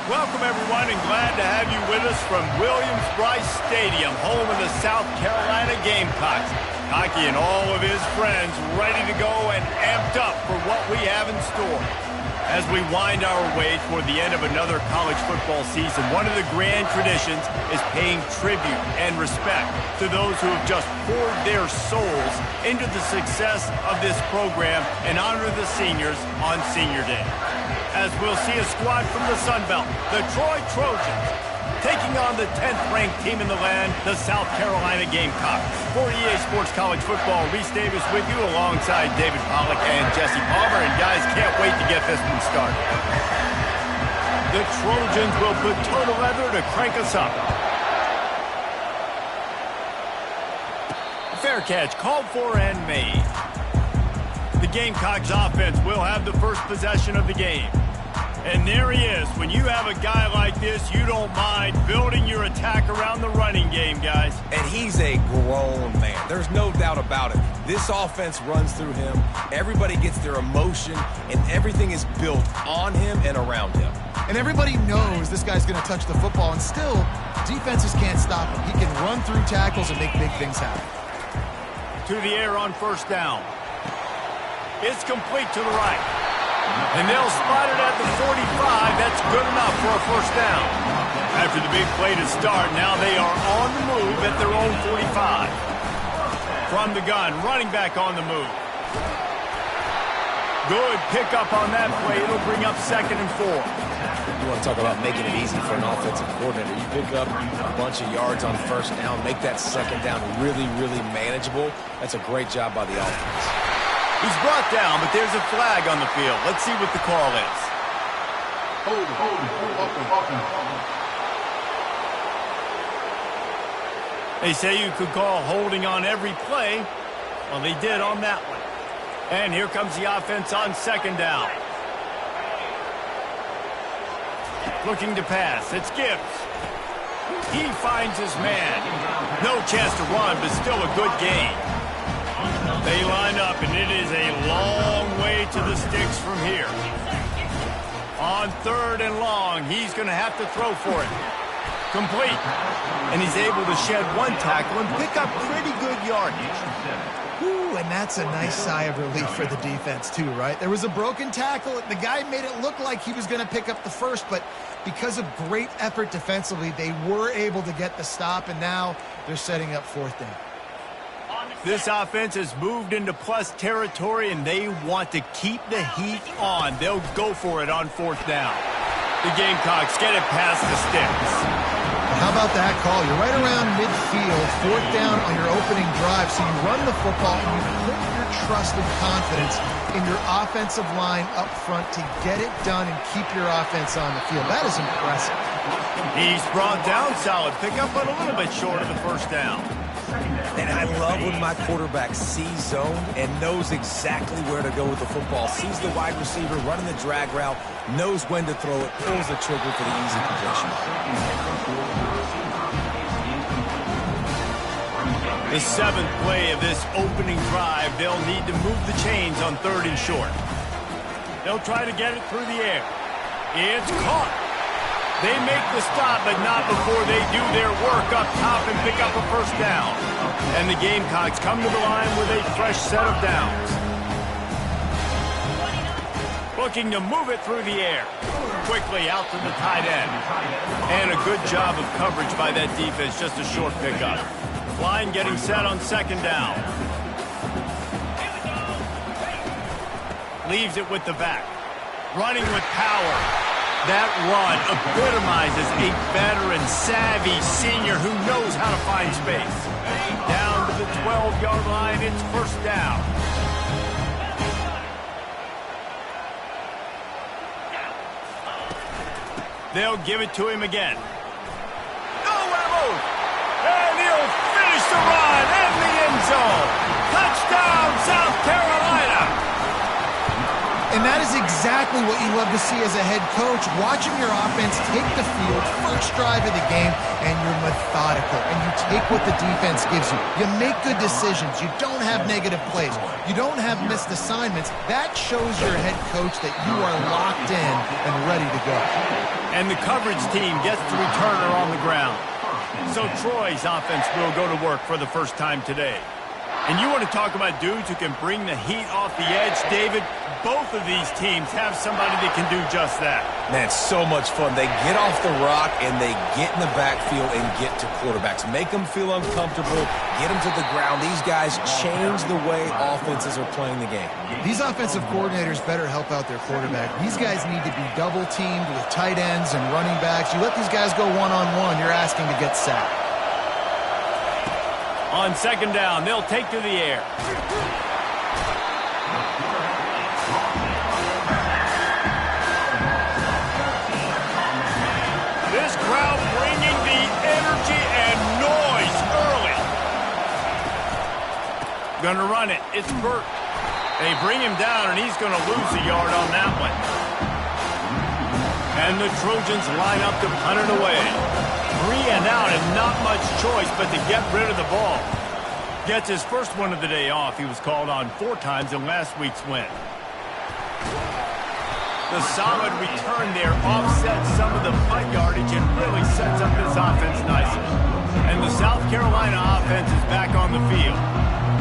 Welcome, everyone, and glad to have you with us from Williams-Brice Stadium, home of the South Carolina Gamecocks. Cocky and all of his friends ready to go and amped up for what we have in store. As we wind our way toward the end of another college football season, one of the grand traditions is paying tribute and respect to those who have just poured their souls into the success of this program and honor the seniors on Senior Day. As we'll see a squad from the Sun Belt, the Troy Trojans, taking on the 10th-ranked team in the land, the South Carolina Gamecocks. For EA Sports College Football, Reese Davis with you alongside David Pollack and Jesse Palmer. And guys, can't wait to get this one started. The Trojans will put toe to leather to crank us up. Fair catch, called for and made. The Gamecocks offense will have the first possession of the game. And there he is. When you have a guy like this, you don't mind building your attack around the running game, guys. And he's a grown man. There's no doubt about it. This offense runs through him. Everybody gets their emotion, and everything is built on him and around him. And everybody knows this guy's going to touch the football, and still, defenses can't stop him. He can run through tackles and make big things happen. To the air on first down. It's complete to the right. And they'll spot it at the 45. That's good enough for a first down. After the big play to start, now they are on the move at their own 45. From the gun, running back on the move. Good pickup on that play. It'll bring up 2nd and 4. You want to talk about making it easy for an offensive coordinator. You pick up a bunch of yards on first down, make that second down really, really manageable. That's a great job by the offense. He's brought down, but there's a flag on the field. Let's see what the call is. They say you could call holding on every play. Well, they did on that one. And here comes the offense on 2nd down. Looking to pass. It's Gibbs. He finds his man. No chance to run, but still a good gain. They line up, and it is a long way to the sticks from here. On 3rd and long, he's going to have to throw for it. Complete. And he's able to shed one tackle and pick up pretty good yardage. Ooh, and that's a nice sigh of relief for the defense, too, right? There was a broken tackle. The guy made it look like he was going to pick up the first, but because of great effort defensively, they were able to get the stop, and now they're setting up 4th down. This offense has moved into plus territory, and they want to keep the heat on. They'll go for it on 4th down. The Gamecocks get it past the sticks. How about that call? You're right around midfield, 4th down on your opening drive, so you run the football and you put your trust and confidence in your offensive line up front to get it done and keep your offense on the field. That is impressive. He's brought down solid pickup, but a little bit short of the first down. And I love when my quarterback sees zone and knows exactly where to go with the football. Sees the wide receiver running the drag route, knows when to throw it, pulls the trigger for the easy completion. The 7th play of this opening drive, they'll need to move the chains on 3rd and short. They'll try to get it through the air. It's caught. They make the stop, but not before they do their work up top and pick up a first down. And the Gamecocks come to the line with a fresh set of downs. Looking to move it through the air. Quickly out to the tight end. And a good job of coverage by that defense, just a short pickup. Line getting set on 2nd down. Leaves it with the back. Running with power. That run epitomizes a veteran, savvy senior who knows how to find space. Down to the 12-yard line, it's first down. They'll give it to him again. Nowhere move! And he'll finish the run in the end zone. Touchdown, South Carolina! And And that is exactly what you love to see as a head coach, watching your offense take the field, first drive of the game, and you're methodical, and you take what the defense gives you. You make good decisions. You don't have negative plays. You don't have missed assignments. That shows your head coach that you are locked in and ready to go. And the coverage team gets the returner on the ground. So Troy's offense will go to work for the first time today. And you want to talk about dudes who can bring the heat off the edge, David? Both of these teams have somebody that can do just that. Man, it's so much fun. They get off the rock and they get in the backfield and get to quarterbacks. Make them feel uncomfortable, get them to the ground. These guys change the way offenses are playing the game. These offensive coordinators better help out their quarterback. These guys need to be double-teamed with tight ends and running backs. You let these guys go one-on-one, you're asking to get sacked. On second down, they'll take to the air. This crowd bringing the energy and noise early. Gonna run it. It's Burt. They bring him down, and he's gonna lose a yard on that one. And the Trojans line up to punt it away. 3 and out and not much choice but to get rid of the ball. Gets his first one of the day off. He was called on 4 times in last week's win. The solid return there offsets some of the punt yardage and really sets up this offense nicely. And the South Carolina offense is back on the field.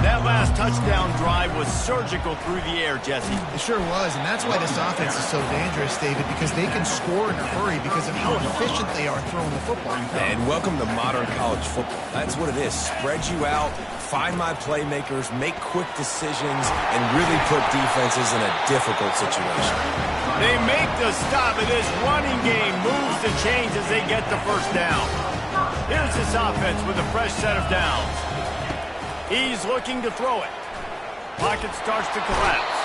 That last touchdown drive was surgical through the air, Jesse. It sure was, and that's why this offense is so dangerous, David, because they can score in a hurry because of how efficient they are throwing the football. And welcome to modern college football. That's what it is. Spread you out, find my playmakers, make quick decisions, and really put defenses in a difficult situation. They make the stop, and this running game moves the chains as they get the first down. Here's this offense with a fresh set of downs. He's looking to throw it. Pocket starts to collapse.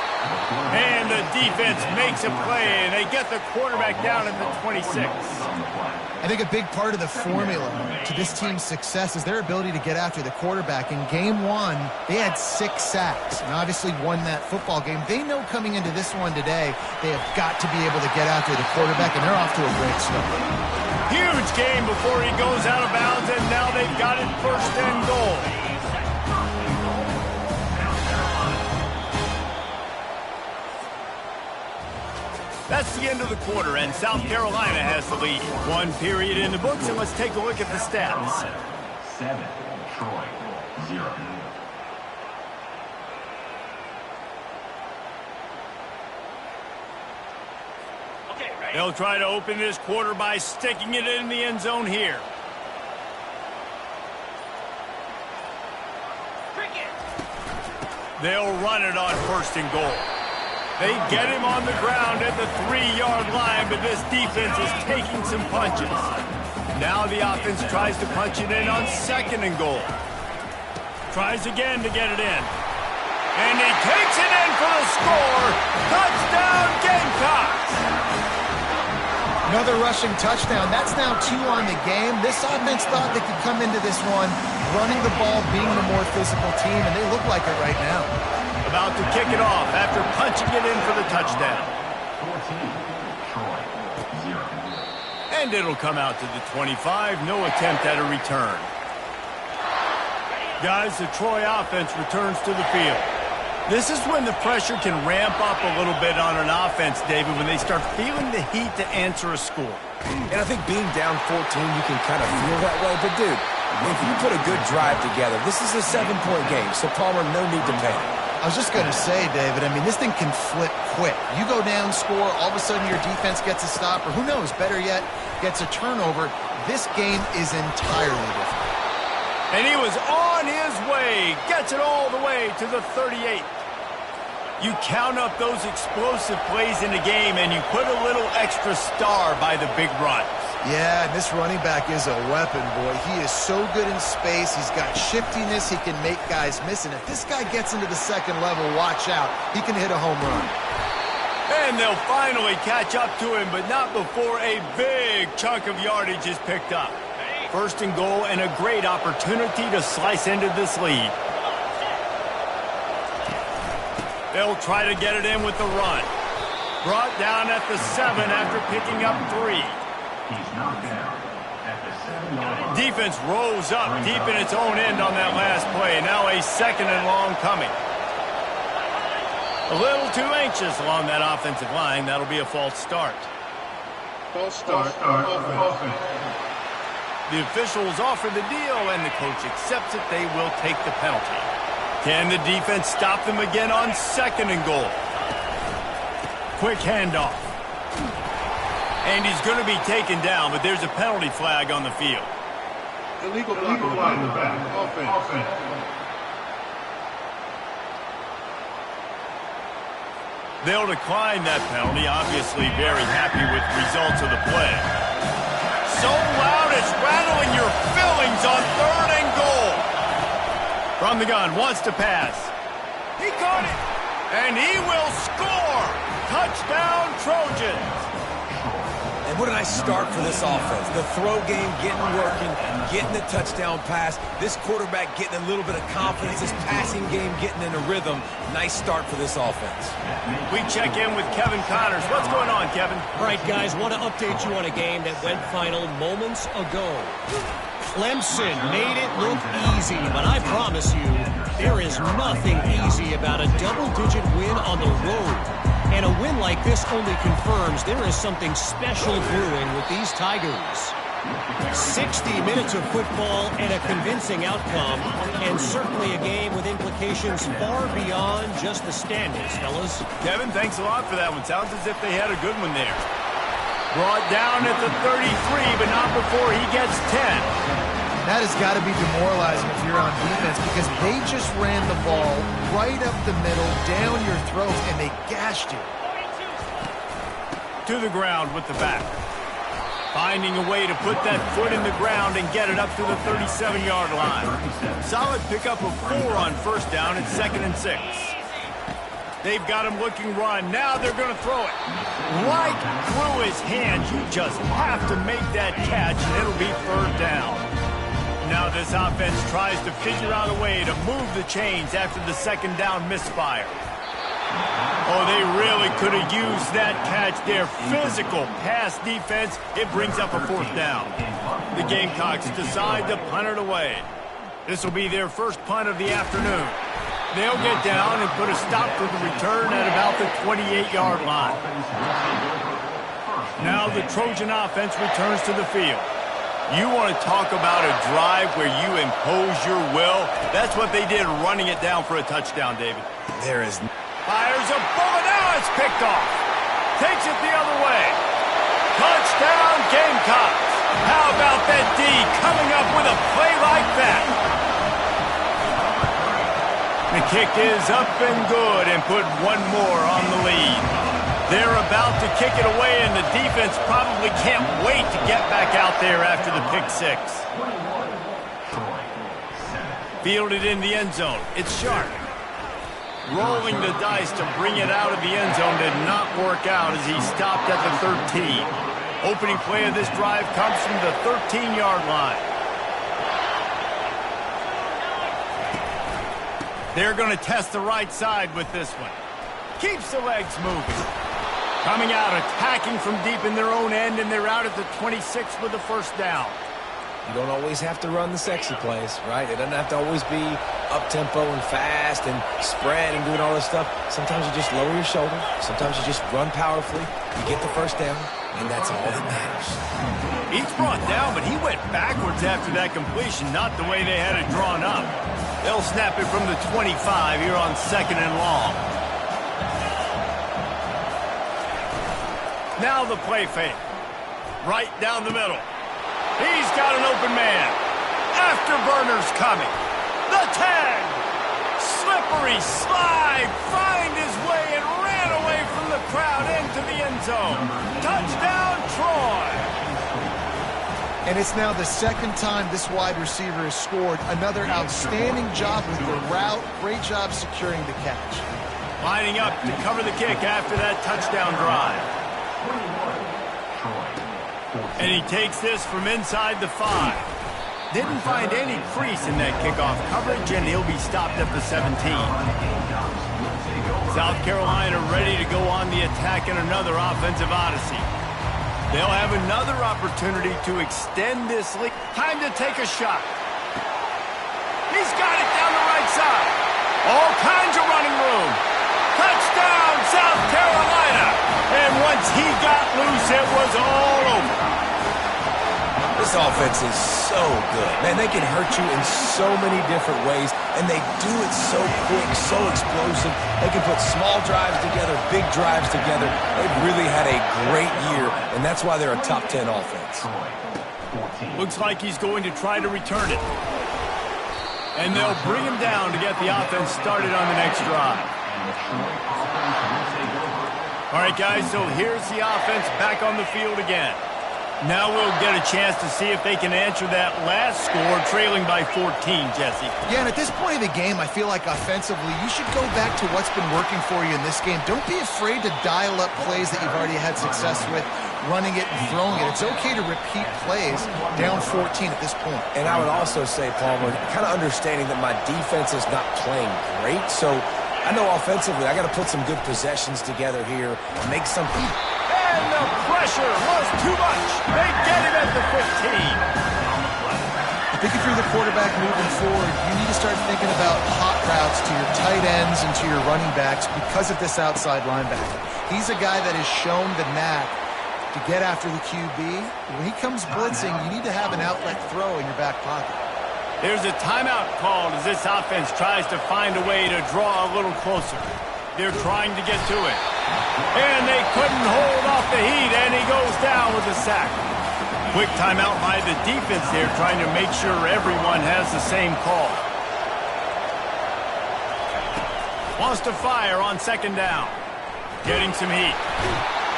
And the defense makes a play, and they get the quarterback down at the 26. I think a big part of the formula to this team's success is their ability to get after the quarterback. In game 1, they had 6 sacks and obviously won that football game. They know coming into this one today, they have got to be able to get after the quarterback, and they're off to a great start. Huge game before he goes out of bounds, and now they've got it first and goal. That's the end of the quarter, and South Carolina has the lead. 1 period in the books, and let's take a look at the stats. 7, Troy, 0. They'll try to open this quarter by sticking it in the end zone here. They'll run it on first and goal. They get him on the ground at the 3-yard line, but this defense is taking some punches. Now the offense tries to punch it in on second and goal. Tries again to get it in. And he takes it in for the score. Touchdown, Gamecocks! Another rushing touchdown. That's now 2 on the game. This offense thought they could come into this one running the ball, being the more physical team, and they look like it right now. About to kick it off after punching it in for the touchdown. 14, Troy, 0. And it'll come out to the 25. No attempt at a return. Guys, the Troy offense returns to the field. This is when the pressure can ramp up a little bit on an offense, David, when they start feeling the heat to answer a score. And I think being down 14, you can kind of feel that way. But, dude, if you put a good drive together, this is a 7-point game, so Palmer, no need to panic. I was just going to say, David, I mean, this thing can flip quick. You go down, score, all of a sudden your defense gets a stop, or who knows, better yet, gets a turnover. This game is entirely different. And he was on his way, gets it all the way to the 38. You count up those explosive plays in the game, and you put a little extra star by the big runs. Yeah, and this running back is a weapon, boy. He is so good in space. He's got shiftiness. He can make guys miss. And if this guy gets into the second level, watch out. He can hit a home run. And they'll finally catch up to him, but not before a big chunk of yardage is picked up. First and goal, and a great opportunity to slice into this lead. They'll try to get it in with the run. Brought down at the 7 after picking up 3. He's knocked down at the 7-yard line. Defense rose up deep in its own end on that last play. Now a 2nd and long coming. A little too anxious along that offensive line. That'll be a false start. False start. Offense. The officials offer the deal, and the coach accepts it. They will take the penalty. Can the defense stop them again on 2nd and goal? Quick handoff. And he's going to be taken down, but there's a penalty flag on the field. Illegal block in the back. Offense. They'll decline that penalty, obviously very happy with the results of the play. So loud it's rattling your fillings on 3rd and goal. From the gun, wants to pass. He caught it, and he will score. Touchdown, Trojans. And what a nice start for this offense. The throw game getting working, getting the touchdown pass. This quarterback getting a little bit of confidence. This passing game getting in a rhythm. Nice start for this offense. We check in with Kevin Connors. What's going on, Kevin? All right, guys, want to update you on a game that went final moments ago. Clemson made it look easy, but I promise you, there is nothing easy about a double-digit win on the road. And a win like this only confirms there is something special brewing with these Tigers. 60 minutes of football and a convincing outcome, and certainly a game with implications far beyond just the standings, fellas. Kevin, thanks a lot for that one. Sounds as if they had a good one there. Brought down at the 33, but not before he gets 10. That has got to be demoralizing if you're on defense because they just ran the ball right up the middle, down your throat, and they gashed you. To the ground with the back. Finding a way to put that foot in the ground and get it up to the 37-yard line. Solid pickup of 4 on 1st down at 2nd and 6. They've got him looking run. Now they're going to throw it. Right through his hands. You just have to make that catch, and it'll be 3rd down. Now this offense tries to figure out a way to move the chains after the 2nd down misfire. Oh, they really could have used that catch. Their physical pass defense, it brings up a 4th down. The Gamecocks decide to punt it away. This will be their first punt of the afternoon. They'll get down and put a stop to the return at about the 28-yard line. Now the Trojan offense returns to the field. You want to talk about a drive where you impose your will? That's what they did running it down for a touchdown, David. There is... Fires a bullet. Now it's picked off. Takes it the other way. Touchdown, Gamecocks. How about that D coming up with a play like that? The kick is up and good and put one more on the lead. They're about to kick it away, and the defense probably can't wait to get back out there after the pick 6. Fielded in the end zone. It's Sharp. Rolling the dice to bring it out of the end zone did not work out as he stopped at the 13. Opening play of this drive comes from the 13-yard line. They're going to test the right side with this one. Keeps the legs moving. Coming out, attacking from deep in their own end, and they're out at the 26 with the 1st down. You don't always have to run the sexy plays, right? It doesn't have to always be up-tempo and fast and spread and doing all this stuff. Sometimes you just lower your shoulder. Sometimes you just run powerfully. You get the 1st down, and that's all that matters. He's brought down, but he went backwards after that completion, not the way they had it drawn up. They'll snap it from the 25 here on 2nd and long. Now the play fake. Right down the middle. He's got an open man. Afterburner's coming. The tag. Slippery slide. Find his way and ran away from the crowd into the end zone. Touchdown, Troy. And it's now the 2nd time this wide receiver has scored. Another outstanding job with the route. Great job securing the catch. Lining up to cover the kick after that touchdown drive. And he takes this from inside the 5. Didn't find any crease in that kickoff coverage, and he'll be stopped at the 17. South Carolina ready to go on the attack in another offensive odyssey. They'll have another opportunity to extend this lead. Time to take a shot. He's got it down the right side. All kinds of running room. Touchdown, South Carolina. And once he got loose, it was all over. This offense is so good. Man, they can hurt you in so many different ways, and they do it so quick, so explosive. They can put small drives together, big drives together. They've really had a great year, and that's why they're a top 10 offense. Looks like he's going to try to return it. And they'll bring him down to get the offense started on the next drive. All right, guys, so here's the offense back on the field again. Now we'll get a chance to see if they can answer that last score, trailing by 14, Jesse. Yeah, and at this point of the game, I feel like offensively, you should go back to what's been working for you in this game. Don't be afraid to dial up plays that you've already had success with, running it and throwing it. It's okay to repeat plays down 14 at this point. And I would also say, Palmer, kind of understanding that my defense is not playing great, so I know offensively I got to put some good possessions together here and make some... And the pressure was too much. They get him at the 15. I think if you're the quarterback moving forward, you need to start thinking about hot routes to your tight ends and to your running backs because of this outside linebacker. He's a guy that has shown the knack to get after the QB. When he comes blitzing, you need to have an outlet throw in your back pocket. There's a timeout called as this offense tries to find a way to draw a little closer. They're trying to get to it. And they couldn't hold off the heat, and he goes down with a sack. Quick timeout by the defense there, trying to make sure everyone has the same call. Wants to fire on second down. Getting some heat.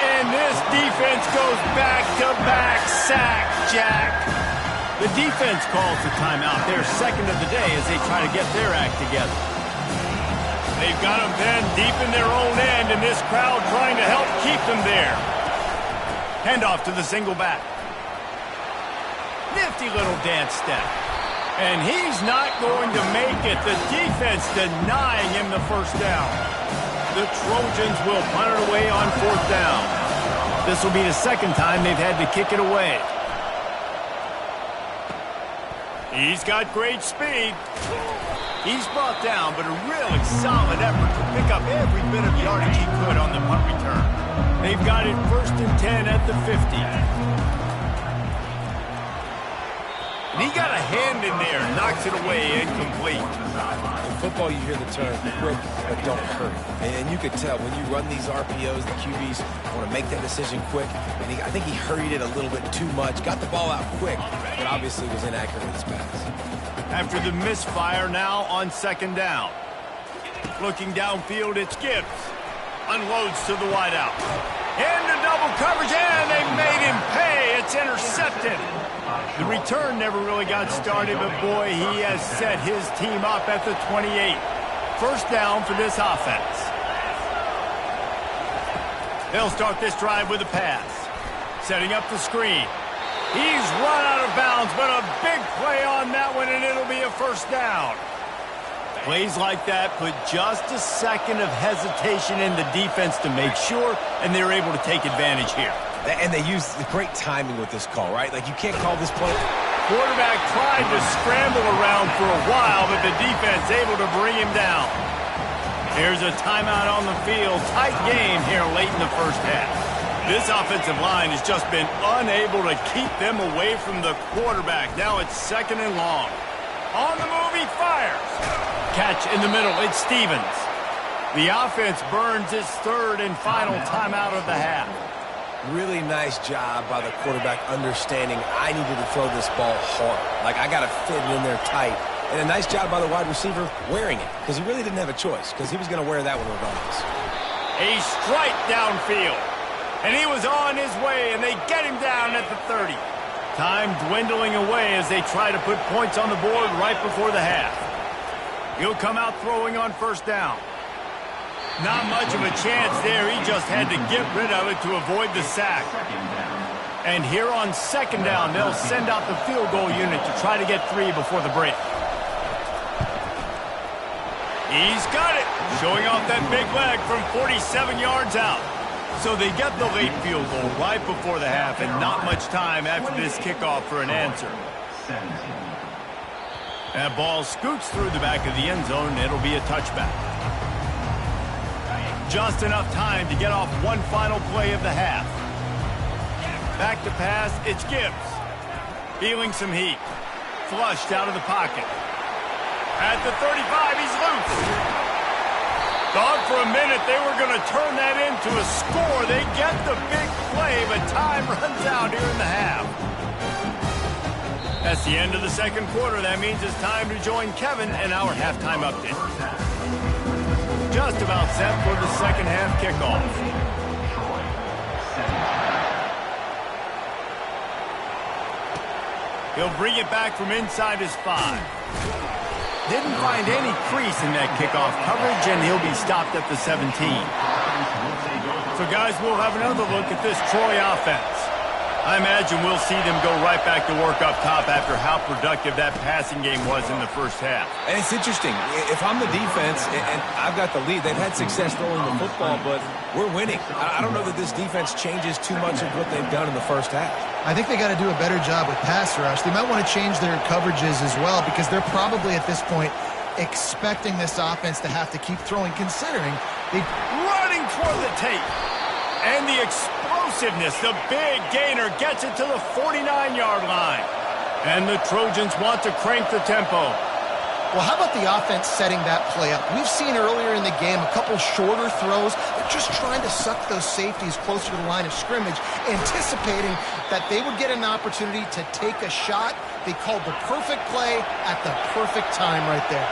And this defense goes back-to-back sack, Jack. The defense calls the timeout, their second of the day, as they try to get their act together. They've got them then deep in their own end, and this crowd trying to help keep them there. Handoff to the single back. Nifty little dance step. And he's not going to make it. The defense denying him the first down. The Trojans will punt it away on fourth down. This will be the second time they've had to kick it away. He's got great speed. He's brought down, but a really solid effort to pick up every bit of yardage he could on the punt return. They've got it 1st and 10 at the 50. And he got a hand in there, knocks it away, incomplete. In football, you hear the term, quick, but don't hurry. And you could tell when you run these RPOs, the QBs want to make that decision quick. And I think he hurried it a little bit too much, got the ball out quick, but obviously was inaccurate with his pass. After the misfire, now on second down. Looking downfield, it's Gibbs. Unloads to the wideout. Into double coverage, and they made him pay. It's intercepted. The return never really got started, but boy, he has set his team up at the 28. First down for this offense. They'll start this drive with a pass. Setting up the screen. He's run out of bounds, but a big play on that one, and it'll be a first down. Plays like that put just a second of hesitation in the defense to make sure, and they're able to take advantage here. And they used the great timing with this call, right? Like, you can't call this play. Quarterback tried to scramble around for a while, but the defense able to bring him down. Here's a timeout on the field. Tight game here late in the first half. This offensive line has just been unable to keep them away from the quarterback. Now it's second and long. On the move, he fires. Catch in the middle, it's Stevens. The offense burns its third and final timeout of the half. Really nice job by the quarterback understanding I needed to throw this ball hard. Like, I got to fit it in there tight. And a nice job by the wide receiver wearing it, because he really didn't have a choice, because he was going to wear that one regardless. A strike downfield. And he was on his way, and they get him down at the 30. Time dwindling away as they try to put points on the board right before the half. He'll come out throwing on first down. Not much of a chance there. He just had to get rid of it to avoid the sack. And here on second down, they'll send out the field goal unit to try to get 3 before the break. He's got it, showing off that big leg from 47 yards out. So they get the late field goal right before the half, and not much time after this kickoff for an answer. That ball scoots through the back of the end zone, and it'll be a touchback. Just enough time to get off one final play of the half. Back to pass, it's Gibbs. Feeling some heat. Flushed out of the pocket. At the 35, he's loose. Thought for a minute they were going to turn that into a score. They get the big play, but time runs out here in the half. That's the end of the second quarter. That means it's time to join Kevin in our halftime update. Just about set for the second half kickoff. He'll bring it back from inside his 5. Didn't find any crease in that kickoff coverage, and he'll be stopped at the 17. So, guys, we'll have another look at this Troy offense. I imagine we'll see them go right back to work up top after how productive that passing game was in the first half. And it's interesting. If I'm the defense and I've got the lead, they've had success throwing the football, but we're winning. I don't know that this defense changes too much of what they've done in the first half. I think they got to do a better job with pass rush. They might want to change their coverages as well, because they're probably at this point expecting this offense to have to keep throwing, considering they running toward the tape. And the explosiveness, the big gainer gets it to the 49-yard line. And the Trojans want to crank the tempo. Well, how about the offense setting that play up? We've seen earlier in the game a couple shorter throws. They're just trying to suck those safeties closer to the line of scrimmage, anticipating that they would get an opportunity to take a shot. They called the perfect play at the perfect time right there.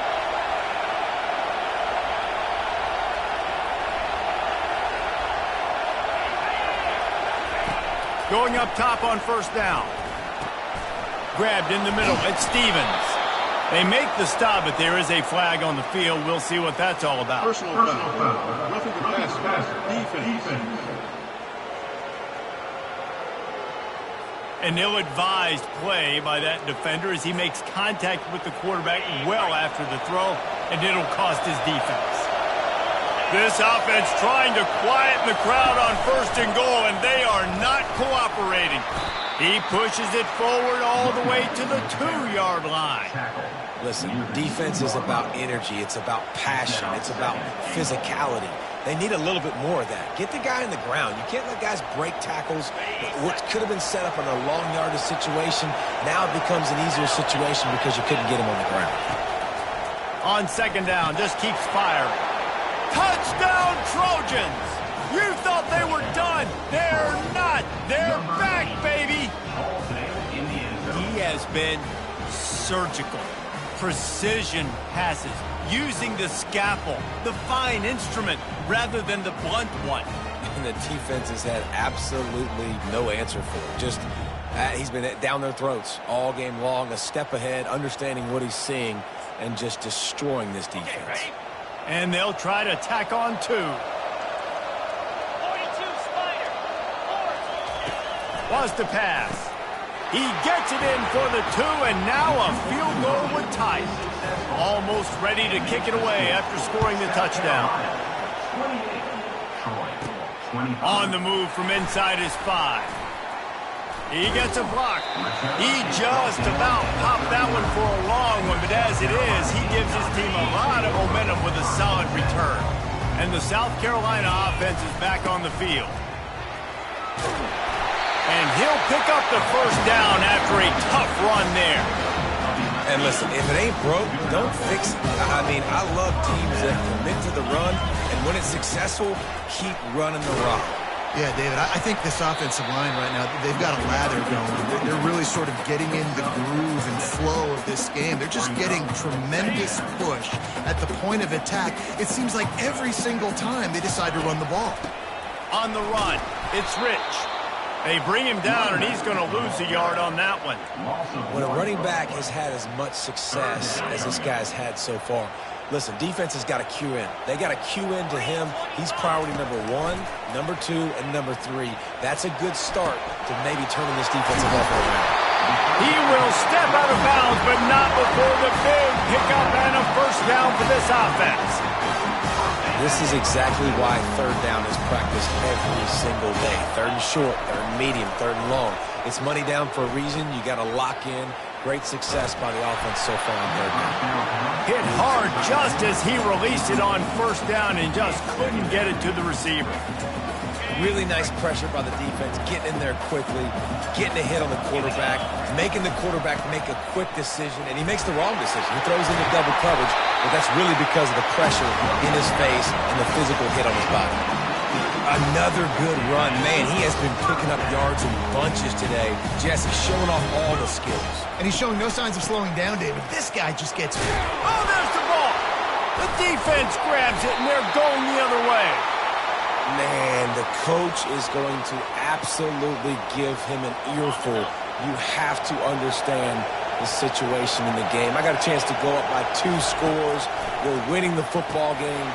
Going up top on first down. Grabbed in the middle. It's Stevens. They make the stop, but there is a flag on the field. We'll see what that's all about. Personal foul. Nothing to pass. Defense. An ill-advised play by that defender as he makes contact with the quarterback well after the throw, and it'll cost his defense. This offense trying to quieten the crowd on first and goal, and they are not cooperating. He pushes it forward all the way to the 2-yard line. Listen, defense is about energy. It's about passion. It's about physicality. They need a little bit more of that. Get the guy in the ground. You can't let guys break tackles. What could have been set up in a long yardage situation, now it becomes an easier situation because you couldn't get him on the ground. On second down, just keeps firing. Touchdown, Trojans! You thought they were done. They're not. They're back, baby. He has been surgical. Precision passes, using the scalpel, the fine instrument, rather than the blunt one. And the defense has had absolutely no answer for it. Just, he's been down their throats all game long, a step ahead, understanding what he's seeing, and just destroying this defense. And they'll try to tack on 2. 42 Spider. Was to pass. He gets it in for the 2, and now a field goal would tie it. Almost ready to kick it away after scoring the touchdown. On the move from inside his 5. He gets a block. He just about popped that one for a long one, but as it is, he gives his team a lot of momentum with a solid return. And the South Carolina offense is back on the field. And he'll pick up the first down after a tough run there. And listen, if it ain't broke, don't fix it. I mean, I love teams that commit to the run, and when it's successful, keep running the rock. Yeah, David, I think this offensive line right now, they've got a lather going. They're really sort of getting in the groove and flow of this game. They're just getting tremendous push at the point of attack. It seems like every single time they decide to run the ball. On the run, it's Rich. They bring him down, and he's going to lose a yard on that one. When a running back has had as much success as this guy's had so far, listen, defense has got to cue in. They got to cue in to him. He's priority number 1, number 2, and number 3. That's a good start to maybe turning this defensive effort around. He will step out of bounds, but not before the big pickup and a first down for this offense. This is exactly why third down is practiced every single day. Third and short, third and medium, third and long. It's money down for a reason. You got to lock in. Great success by the offense so far on third down. Hit hard just as he released it on first down and just couldn't get it to the receiver. Really nice pressure by the defense, getting in there quickly, getting a hit on the quarterback, making the quarterback make a quick decision, and he makes the wrong decision. He throws into double coverage, but that's really because of the pressure in his face and the physical hit on his body. Another good run. Man, he has been picking up yards in bunches today. Jesse showing off all the skills. And he's showing no signs of slowing down, David. This guy just gets... Oh, there's the ball. The defense grabs it, and they're going the other way. Man, the coach is going to absolutely give him an earful. You have to understand the situation in the game. I got a chance to go up by 2 scores. We're winning the football game.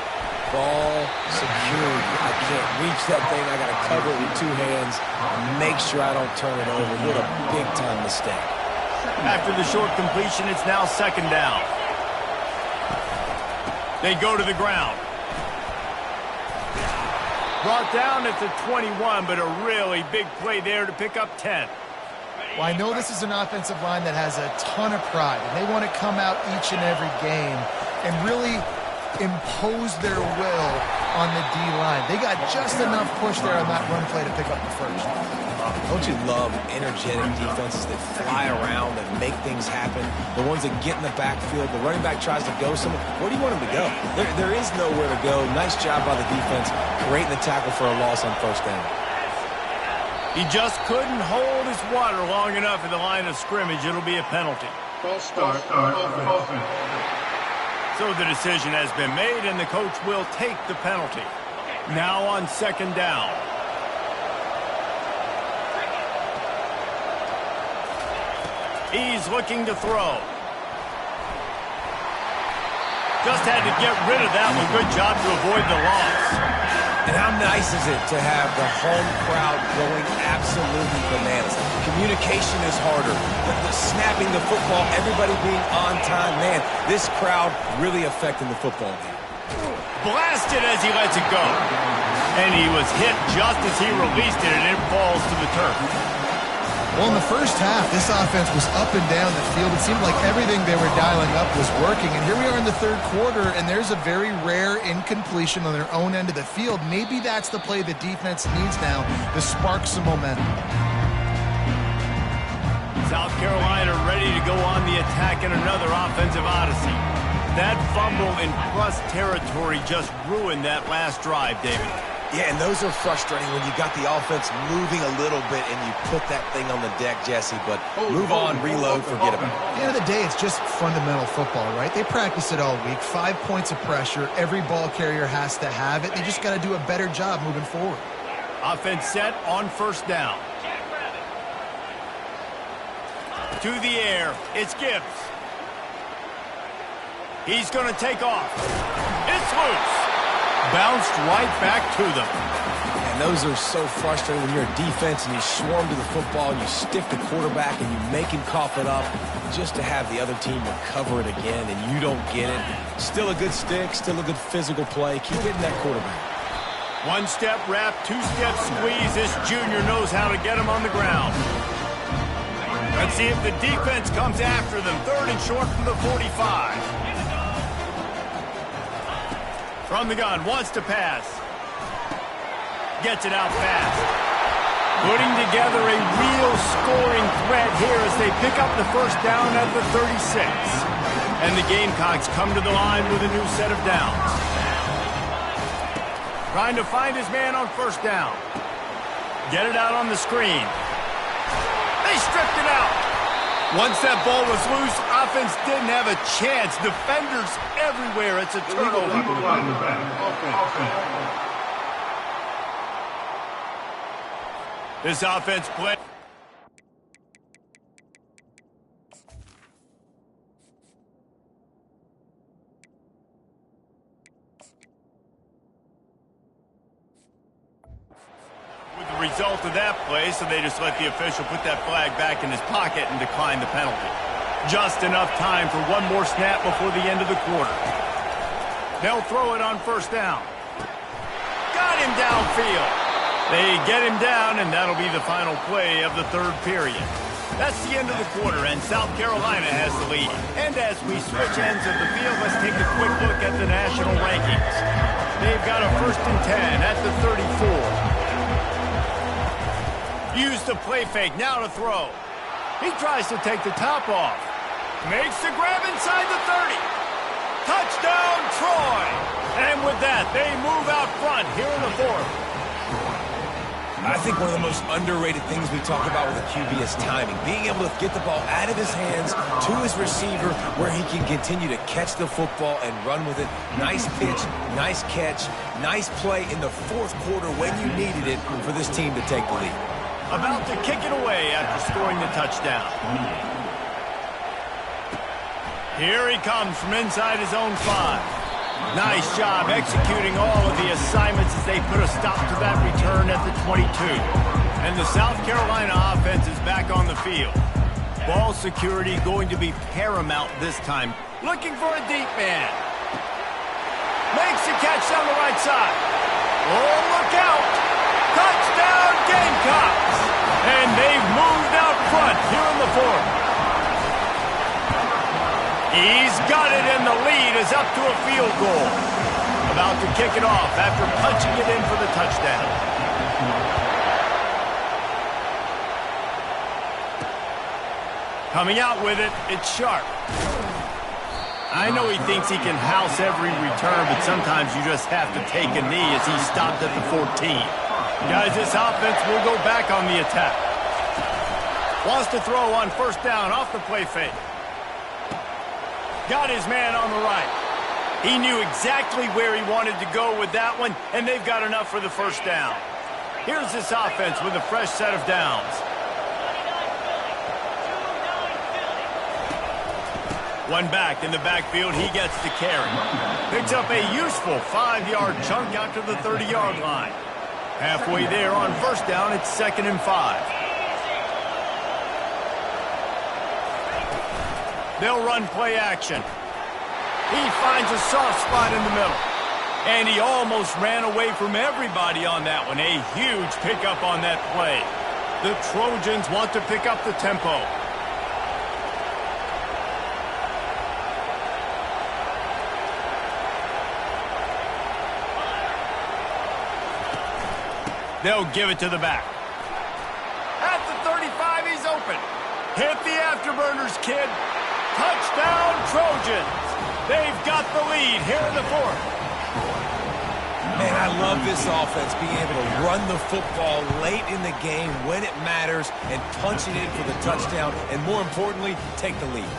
Ball security. I can't reach that thing. I got to cover it with 2 hands and make sure I don't turn it over. What a big-time mistake. After the short completion, it's now second down. They go to the ground. Brought down at the 21, but a really big play there to pick up 10. Well, I know this is an offensive line that has a ton of pride, and they want to come out each and every game and really impose their will on the D-line. They got just enough push there on that run play to pick up the first. Don't you love energetic defenses that fly around and make things happen? The ones that get in the backfield, the running back tries to go somewhere. Where do you want him to go? There is nowhere to go. Nice job by the defense. Great in the tackle for a loss on first down. He just couldn't hold his water long enough at the line of scrimmage. It'll be a penalty. False start. Offense. So the decision has been made, and the coach will take the penalty. Now on second down. He's looking to throw. Just had to get rid of that one. Good job to avoid the loss. And how nice is it to have the home crowd going absolutely bananas? Communication is harder. The snapping the football, everybody being on time. Man, this crowd really affecting the football game. Blasted as he lets it go. And he was hit just as he released it, and it falls to the turf. Well, in the first half, this offense was up and down the field. It seemed like everything they were dialing up was working. And here we are in the third quarter, and there's a very rare incompletion on their own end of the field. Maybe that's the play the defense needs now to spark some momentum. South Carolina ready to go on the attack in another offensive odyssey. That fumble in plus territory just ruined that last drive, David. Yeah, and those are frustrating when you got the offense moving a little bit and you put that thing on the deck, Jesse. But move on, reload, forget about it. At the end of the day, it's just fundamental football, right? They practice it all week. 5 points of pressure. Every ball carrier has to have it. They just got to do a better job moving forward. Offense set on first down. To the air, it's Gibbs. He's going to take off. It's loose. Bounced right back to them. And those are so frustrating when you're a defense and you swarm to the football and you stiff the quarterback and you make him cough it up just to have the other team recover it again and you don't get it. Still a good stick, still a good physical play. Keep hitting that quarterback. 1-step wrap, 2-step squeeze. This junior knows how to get him on the ground. Let's see if the defense comes after them. Third and short from the 45. From the gun, wants to pass. Gets it out fast. Putting together a real scoring threat here as they pick up the first down at the 36. And the Gamecocks come to the line with a new set of downs. Trying to find his man on first down. Get it out on the screen. They stripped it out. Once that ball was loose, offense didn't have a chance. Defenders everywhere. It's a turnover. This offense play. With the result of that play, so they just let the official put that flag back in his pocket and decline the penalty. Just enough time for one more snap before the end of the quarter. They'll throw it on first down. Got him downfield. They get him down, and that'll be the final play of the third period. That's the end of the quarter, and South Carolina has the lead. And as we switch ends of the field, let's take a quick look at the national rankings. They've got a 1st and 10 at the 34. Use the play fake, now to throw. He tries to take the top off. Makes the grab inside the 30. Touchdown, Troy! And with that, they move out front here in the fourth. I think one of the most underrated things we talk about with a QB is timing. Being able to get the ball out of his hands to his receiver where he can continue to catch the football and run with it. Nice pitch, nice catch, nice play in the fourth quarter when you needed it for this team to take the lead. About to kick it away after scoring the touchdown. Here he comes from inside his own 5. Nice job executing all of the assignments as they put a stop to that return at the 22. And the South Carolina offense is back on the field. Ball security going to be paramount this time. Looking for a deep man. Makes the catch down the right side. Oh, look out! Touchdown, Gamecocks! And they've moved out front here in the fourth. He's got it, and the lead is up to a field goal. About to kick it off after punching it in for the touchdown. Coming out with it, it's Sharp. I know he thinks he can house every return, but sometimes you just have to take a knee as he stopped at the 14. Guys, this offense will go back on the attack. Wants to throw on first down off the play fake. Got his man on the right. He knew exactly where he wanted to go with that one, and they've got enough for the first down. Here's this offense with a fresh set of downs. One back in the backfield, he gets the carry. Picks up a useful 5-yard chunk out to the 30-yard line. Halfway there on first down, it's 2nd and 5. They'll run play action. He finds a soft spot in the middle. And he almost ran away from everybody on that one. A huge pickup on that play. The Trojans want to pick up the tempo. They'll give it to the back. At the 35, he's open. Hit the afterburners, kid. Touchdown, Trojans. They've got the lead here in the fourth. Man, I love this offense being able to run the football late in the game when it matters and punch it in for the touchdown and, more importantly, take the lead.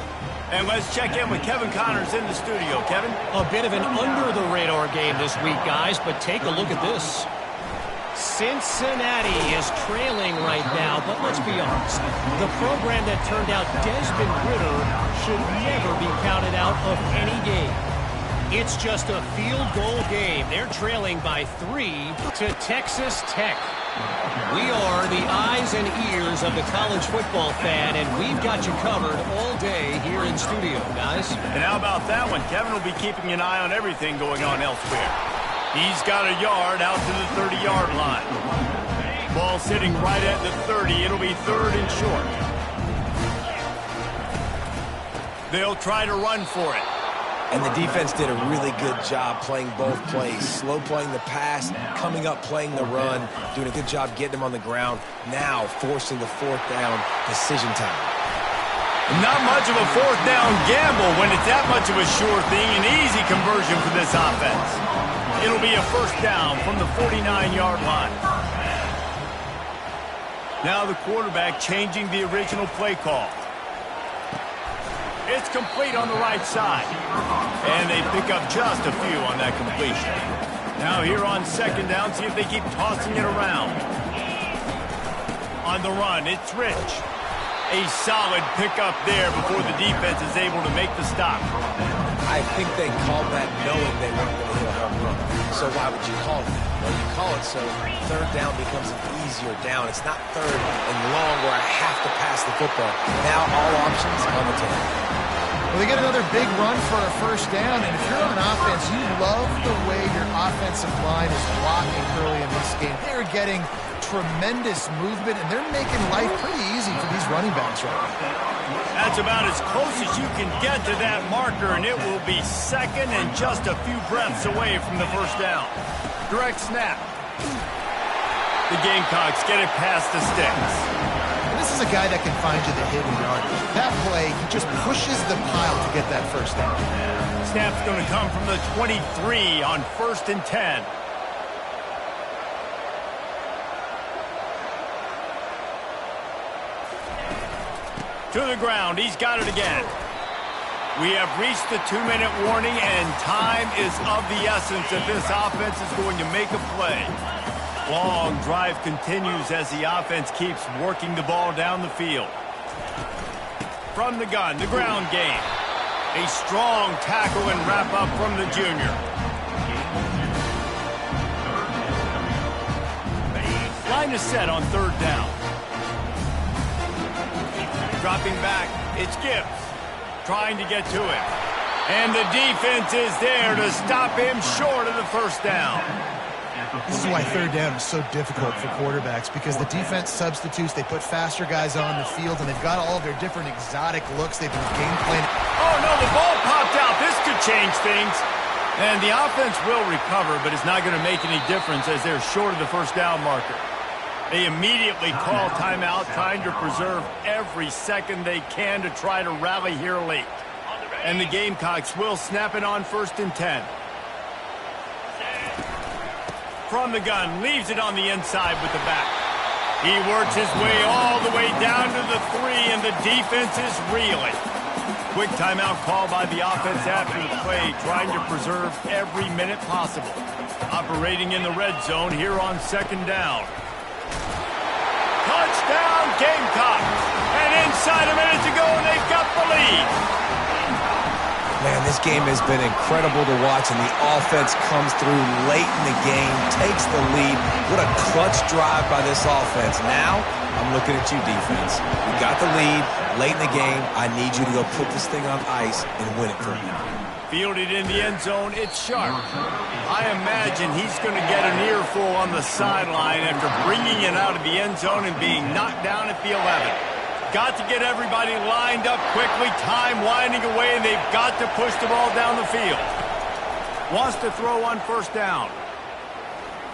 And let's check in with Kevin Connors in the studio. Kevin? A bit of an under-the-radar game this week, guys, but take a look at this. Cincinnati is trailing right now, but let's be honest. The program that turned out Desmond Ridder should never be counted out of any game. It's just a field goal game. They're trailing by 3 to Texas Tech. We are the eyes and ears of the college football fan, and we've got you covered all day here in studio, guys. And how about that one? Kevin will be keeping an eye on everything going on elsewhere. He's got a yard out to the 30-yard line. Ball sitting right at the 30. It'll be 3rd and short. They'll try to run for it. And the defense did a really good job playing both plays. Slow playing the pass, coming up playing the run, doing a good job getting him on the ground. Now forcing the 4th down, decision time. Not much of a 4th down gamble when it's that much of a sure thing. An easy conversion for this offense. It'll be a first down from the 49-yard line. Now the quarterback changing the original play call. It's complete on the right side. And they pick up just a few on that completion. Now here on 2nd down, see if they keep tossing it around. On the run, it's Rich. A solid pickup there before the defense is able to make the stop. I think they called that knowing they weren't going to hit a home run. So why would you call it that? Well, you call it so third down becomes an easier down. It's not third and long where I have to pass the football. Now all options on the table. Well, they get another big run for a first down, and if you're on offense, you love the way your offensive line is blocking early in this game. They're getting tremendous movement, and they're making life pretty easy for these running backs right now. That's about as close as you can get to that marker, and it will be second and just a few breaths away from the first down. Direct snap. The Gamecocks get it past the sticks. And this is a guy that can find you the hidden yardage. That play, he just pushes the pile to get that first down. Snap's going to come from the 23 on 1st and 10. To the ground. He's got it again. We have reached the 2-minute warning, and time is of the essence if this offense is going to make a play. Long drive continues as the offense keeps working the ball down the field. From the gun, the ground game. A strong tackle and wrap up from the junior. Line is set on third down. Dropping back, it's Gibbs. Trying to get to him. And the defense is there to stop him short of the first down. This is why third down is so difficult for quarterbacks, because the defense substitutes, they put faster guys on the field, and they've got all of their different exotic looks. They've been game planning. Oh, no, the ball popped out. This could change things. And the offense will recover, but it's not going to make any difference as they're short of the first down marker. They immediately call timeout, trying to preserve every second they can to try to rally here late. And the Gamecocks will snap it on 1st and 10. From the gun, leaves it on the inside with the back. He works his way all the way down to the 3, and the defense is reeling. Quick timeout call by the offense after the play, trying to preserve every minute possible. Operating in the red zone here on 2nd down. Touchdown, Gamecocks! And inside a minute to go, and they've got the lead. Man, this game has been incredible to watch, and the offense comes through late in the game, takes the lead. What a clutch drive by this offense. Now, I'm looking at you, defense. You got the lead late in the game. I need you to go put this thing on ice and win it for me. Fielded in the end zone, it's Sharp. I imagine he's going to get an earful on the sideline after bringing it out of the end zone and being knocked down at the 11. Got to get everybody lined up quickly, time winding away, and they've got to push the ball down the field. Wants to throw on 1st down.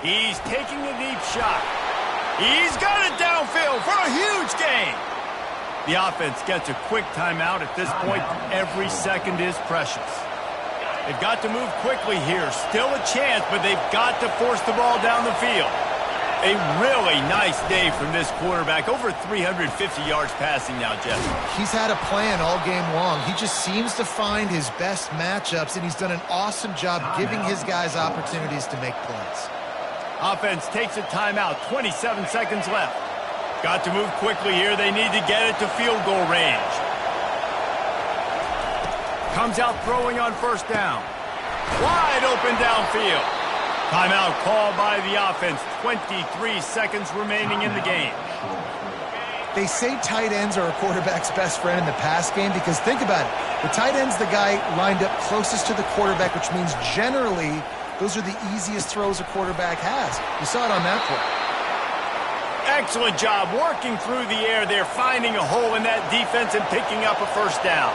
He's taking a deep shot. He's got it downfield for a huge gain. The offense gets a quick timeout. At this point, every second is precious. They've got to move quickly here. Still a chance, but they've got to force the ball down the field. A really nice day from this quarterback. Over 350 yards passing now, Jeff. He's had a plan all game long. He just seems to find his best matchups, and he's done an awesome job giving his guys opportunities to make plays. Offense takes a timeout. 27 seconds left. Got to move quickly here. They need to get it to field goal range. Comes out throwing on 1st down. Wide open downfield. Timeout called by the offense. 23 seconds remaining in the game. They say tight ends are a quarterback's best friend in the pass game because think about it. The tight end's the guy lined up closest to the quarterback, which means generally those are the easiest throws a quarterback has. You saw it on that play. Excellent job working through the air there, finding a hole in that defense and picking up a first down.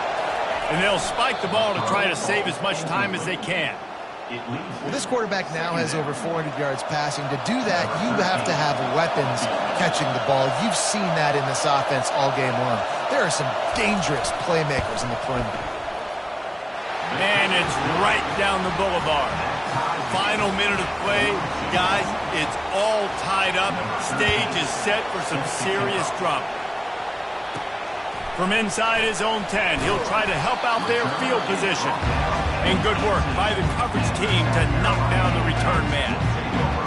And they'll spike the ball to try to save as much time as they can. Well, this quarterback now has over 400 yards passing. To do that, you have to have weapons catching the ball. You've seen that in this offense all game long. There are some dangerous playmakers in the perimeter. And it's right down the boulevard. Final minute of play. Guys, it's all tied up. Stage is set for some serious drama. From inside his own 10, he'll try to help out their field position. And good work by the coverage team to knock down the return man.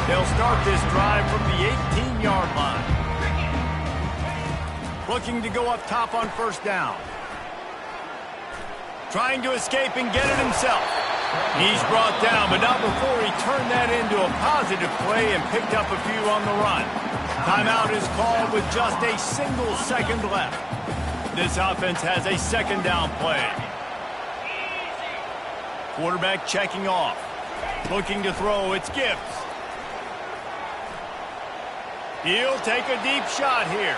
They'll start this drive from the 18-yard line. Looking to go up top on 1st down. Trying to escape and get it himself. He's brought down, but not before he turned that into a positive play and picked up a few on the run. Timeout is called with just a single second left. This offense has a second down play. Quarterback checking off. Looking to throw, it's Gibbs. He'll take a deep shot here.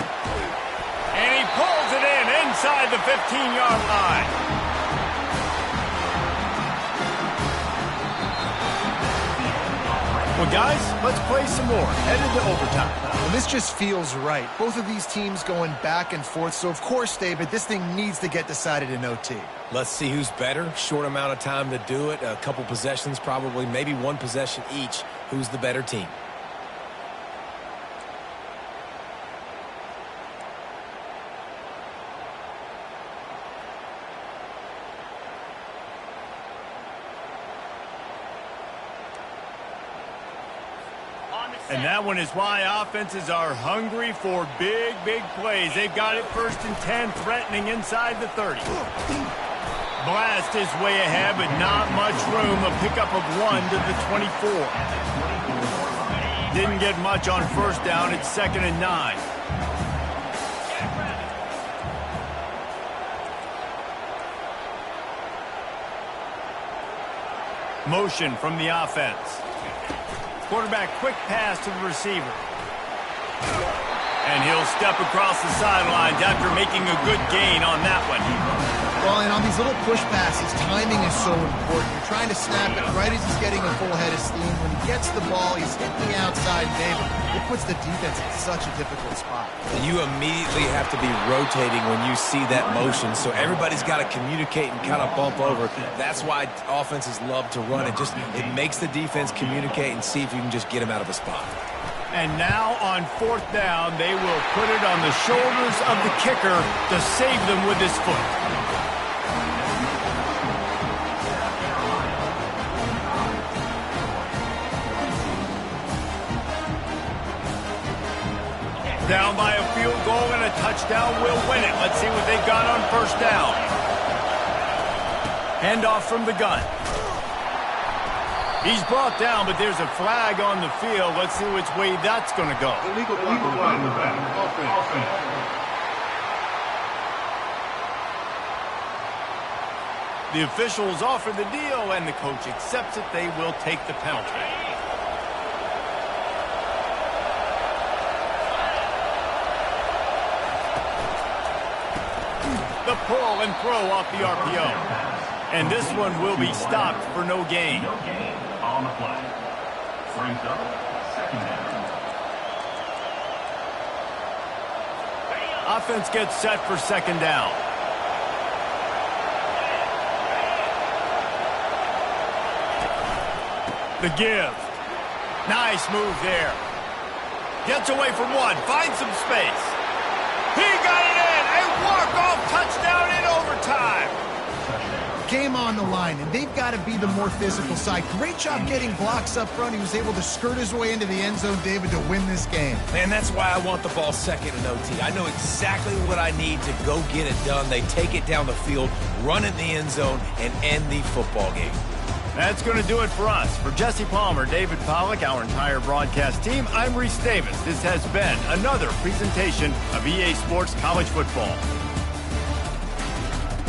And he pulls it in inside the 15-yard line. Well, guys, let's play some more. Headed to overtime. Well, this just feels right. Both of these teams going back and forth. So, of course, David, this thing needs to get decided in OT. Let's see who's better. Short amount of time to do it. A couple possessions, probably, maybe one possession each. Who's the better team? And that one is why offenses are hungry for big, big plays. They've got it 1st and 10, threatening inside the 30. Blast his way ahead, but not much room. A pickup of 1 to the 24. Didn't get much on 1st down. It's 2nd and 9. Motion from the offense. Quarterback quick pass to the receiver. And he'll step across the sidelines after making a good gain on that one. Well, and on these little push passes, timing is so important. You're trying to snap it right as he's getting a full head of steam. When he gets the ball, he's hitting the outside, David. It puts the defense in such a difficult spot. You immediately have to be rotating when you see that motion, so everybody's got to communicate and kind of bump over. That's why offenses love to run it. It makes the defense communicate and see if you can just get him out of a spot. And now on 4th down, they will put it on the shoulders of the kicker to save them with his foot. Down by a field goal and a touchdown will win it. Let's see what they've got on 1st down. Handoff from the gun. He's brought down, but there's a flag on the field. Let's see which way that's going to go. Illegal flag in the back. Offense. The officials offer the deal, and the coach accepts it. They will take the penalty. The pull and throw off the RPO. And this one will be stopped for no gain. No gain on the play. Brings up 2nd down. Offense gets set for 2nd down. The give. Nice move there. Gets away from one. Finds some space. He got it in. A walk-off touchdown in overtime. Game on the line, and they've got to be the more physical side. Great job getting blocks up front. He was able to skirt his way into the end zone, David, to win this game. Man, that's why I want the ball 2nd in OT. I know exactly what I need to go get it done. They take it down the field, run it in the end zone, and end the football game. That's going to do it for us. For Jesse Palmer, David Pollack, our entire broadcast team, I'm Reese Davis. This has been another presentation of EA Sports College Football.